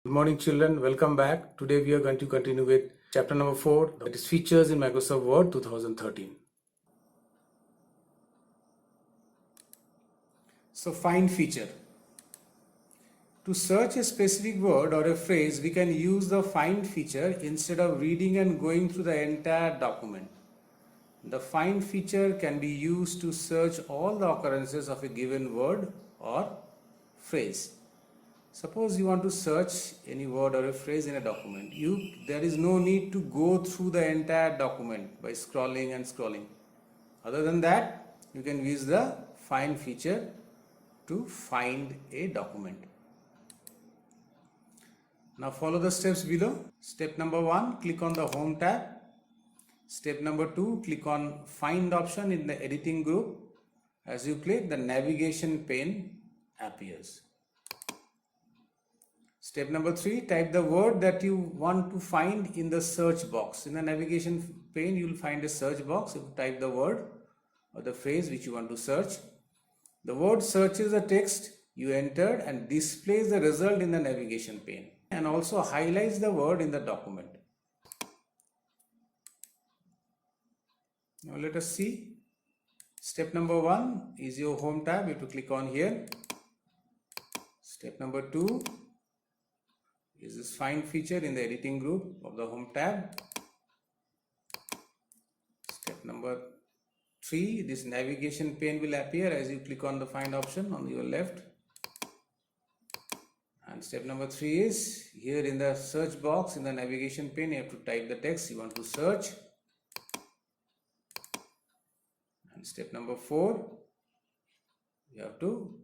Good morning, children. Welcome back. Today we are going to continue with chapter number 4, that is Features in Microsoft Word 2013. So find feature. To search a specific word or a phrase, we can use the find feature instead of reading and going through the entire document. The find feature can be used to search all the occurrences of a given word or phrase. Suppose you want to search any word or a phrase in a document. There is no need to go through the entire document by scrolling and scrolling. Other than that, you can use the find feature to find a document. Now follow the steps below. Step number 1, click on the Home tab. Step number 2, click on Find option in the editing group. As you click, the navigation pane appears. Step number 3, type the word that you want to find in the search box. In the navigation pane, you will find a search box. You type the word or the phrase which you want to search. The word searches the text you entered and displays the result in the navigation pane, and also highlights the word in the document. Now let us see. Step number 1 is your Home tab. You have to click on here. Step number 2 is this find feature in the editing group of the Home tab. Step number 3, this navigation pane will appear as you click on the find option on your left. And step number 3 is here in the search box in the navigation pane, you have to type the text you want to search. And step number 4, you have to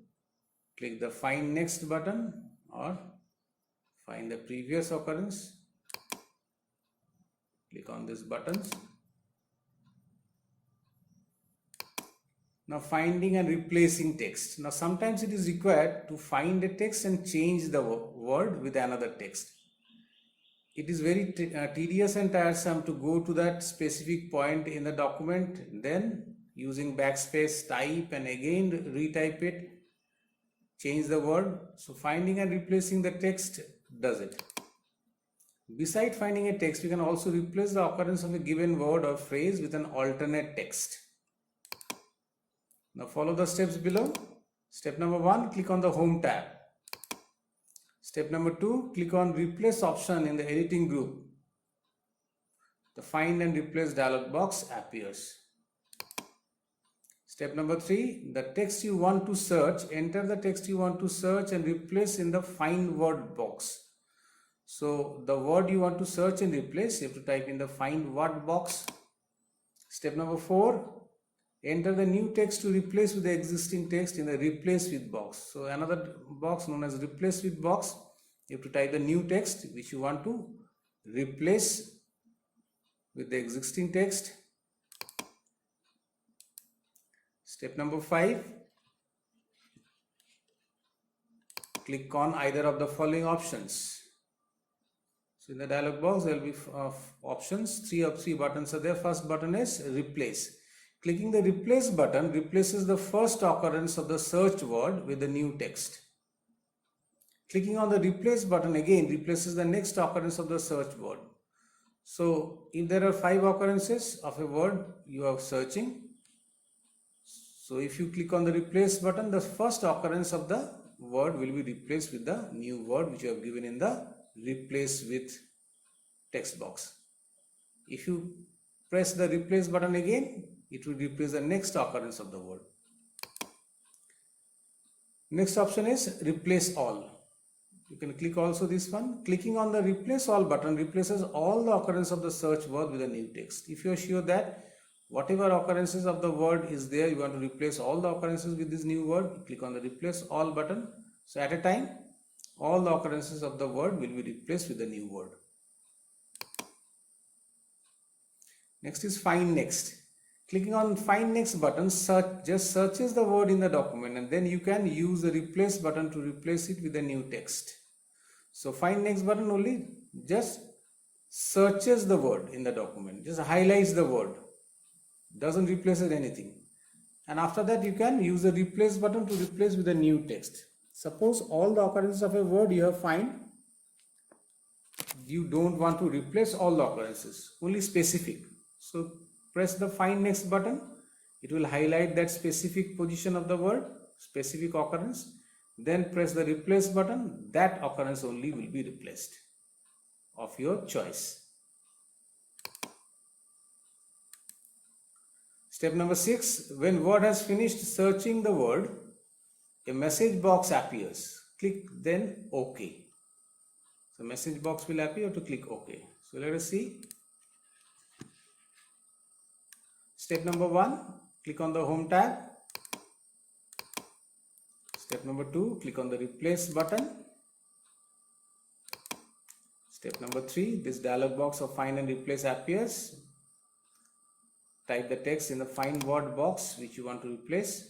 click the find next button or find the previous occurrence. Click on these buttons. Now finding and replacing text. Now sometimes it is required to find a text and change the word with another text. It is very tedious and tiresome to go to that specific point in the document, then using backspace type and again retype it, change the word. So finding and replacing the text does it. Besides finding a text, we can also replace the occurrence of a given word or phrase with an alternate text. Now follow the steps below. Step number 1, click on the Home tab. Step number 2, click on Replace option in the editing group. The Find and Replace dialog box appears. Step number 3, the text you want to search, enter the text you want to search and replace in the Find Word box. So the word you want to search and replace, you have to type in the Find Word box. Step number 4, enter the new text to replace with the existing text in the Replace With box. So another box known as Replace With box, you have to type the new text which you want to replace with the existing text. Step number 5, click on either of the following options. So in the dialog box there will be options. Three buttons are there. First button is Replace. Clicking the Replace button replaces the first occurrence of the search word with the new text. Clicking on the Replace button again replaces the next occurrence of the search word. So if there are 5 occurrences of a word you are searching, so if you click on the Replace button, the first occurrence of the word will be replaced with the new word which you have given in the Replace With text box. If you press the Replace button again, it will replace the next occurrence of the word. Next option is Replace All. You can click also this one. Clicking on the Replace All button replaces all the occurrence of the search word with a new text. If you are sure that whatever occurrences of the word is there, you want to replace all the occurrences with this new word, click on the Replace All button. So at a time, all the occurrences of the word will be replaced with the new word. Next is Find Next. Clicking on Find Next button just searches the word in the document, and then you can use the Replace button to replace it with the new text. So Find Next button only just searches the word in the document, just highlights the word, doesn't replace anything. And after that you can use the Replace button to replace with a new text. Suppose all the occurrences of a word you have find you don't want to replace all the occurrences, only specific. So press the find next button. It will highlight that specific position of the word, specific occurrence. Then press the replace button. That occurrence only will be replaced of your choice. Step number 6, when Word has finished searching the word, a message box appears. Click then OK. So message box will appear, to click OK. So let us see. Step number 1, click on the Home tab. Step number 2, click on the Replace button. Step number 3, this dialog box of Find and Replace appears. Type the text in the Find Word box which you want to replace.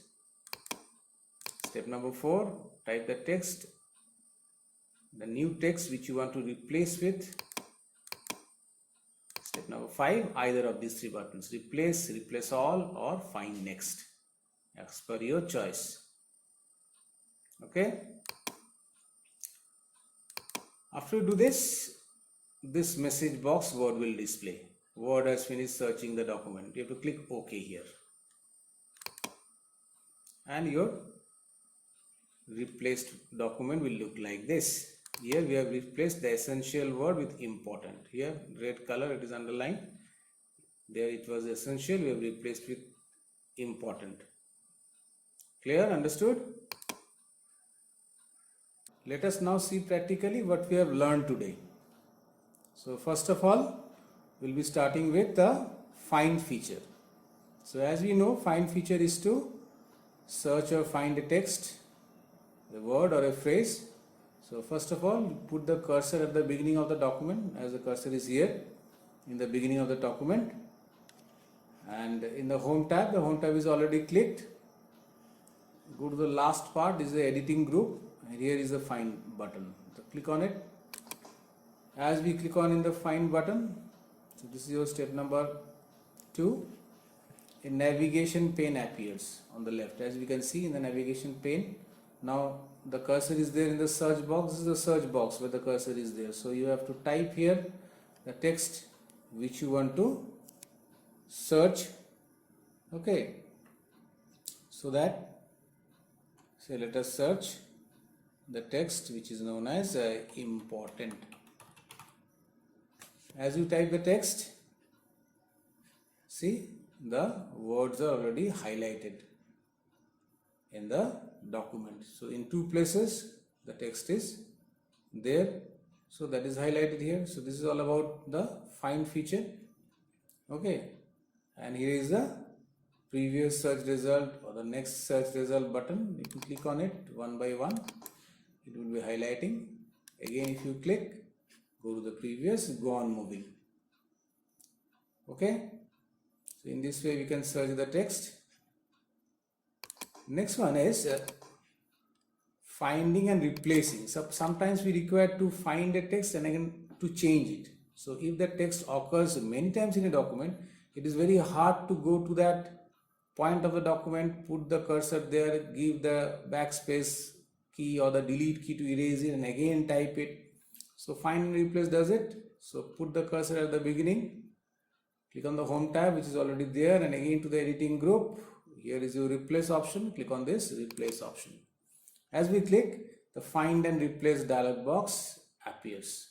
Step number 4, type the text, the new text which you want to replace with. Step number 5, either of these 3 buttons, replace, replace all, or find next, as per your choice. Okay. After you do this, this message box Word will display. Word has finished searching the document. You have to click OK here. And your replaced document will look like this. Here we have replaced the essential word with important. Here red color, it is underlined. There it was essential, we have replaced with important. Clear? Understood? Let us now see practically what we have learned today. So first of all, we'll be starting with the find feature. So as we know, find feature is to search or find a text, a word or a phrase. So first of all, put the cursor at the beginning of the document, as the cursor is here in the beginning of the document. And in the Home tab, the Home tab is already clicked. Go to the last part, this is the editing group, and here is the Find button. So click on it. As we click on in the Find button, so this is your step number 2. A navigation pane appears on the left. As we can see in the navigation pane, now the cursor is there in the search box. This is the search box where the cursor is there. So you have to type here the text which you want to search. Okay. So that, say let us search the text which is known as important. As you type the text, see the words are already highlighted in the document. So in 2 places the text is there, so that is highlighted here. So this is all about the find feature. Okay, and here is the previous search result or the next search result button. If you click on it one by one, it will be highlighting. Again, if you click, go to the previous, go on moving. Okay, so in this way we can search the text. Next one is finding and replacing. So sometimes we require to find a text and again to change it. So if the text occurs many times in a document, it is very hard to go to that point of the document, put the cursor there, give the backspace key or the delete key to erase it and again type it. So find and replace does it. So put the cursor at the beginning, click on the Home tab which is already there, and again to the editing group. Here is your replace option. Click on this replace option. As we click, the find and replace dialog box appears.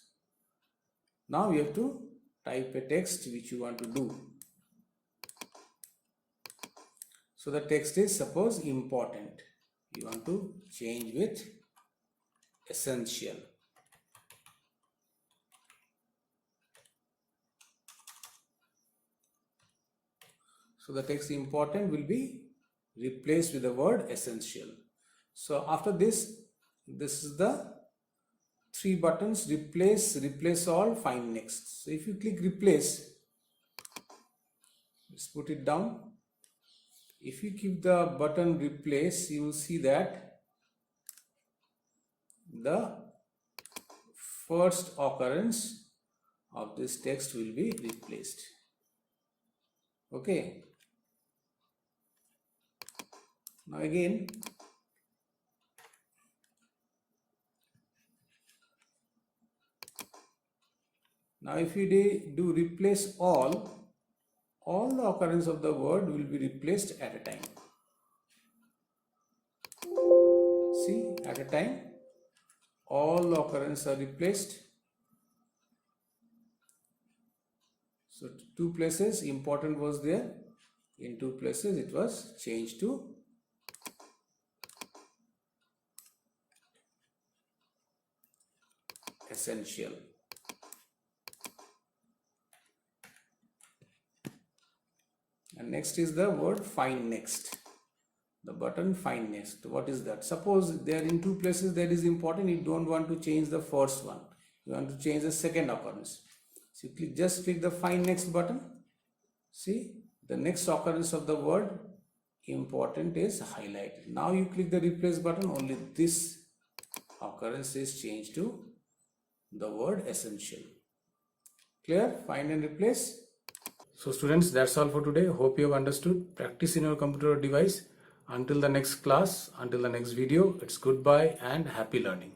Now you have to type a text which you want to do. So the text is suppose important. You want to change with essential. So the text important will be replaced with the word essential. So after this, this is the 3 buttons: replace, replace all, find next. So if you click replace, let's put it down. If you keep the button replace, you will see that the first occurrence of this text will be replaced. Okay. Now again, Now if we do replace all the occurrence of the word will be replaced at a time. See, at a time all occurrences are replaced. So two places important was there, in two places it was changed to essential. And next is the word find next. The button find next. What is that? Suppose there in two places that is important, you don't want to change the first one, you want to change the second occurrence. So you just click the find next button. See, the next occurrence of the word important is highlighted. Now you click the replace button, only this occurrence is changed to the word essential. Clear? Find and replace. So students, that's all for today. Hope you have understood. Practice in your computer or device. Until the next class, until the next video, it's goodbye and happy learning.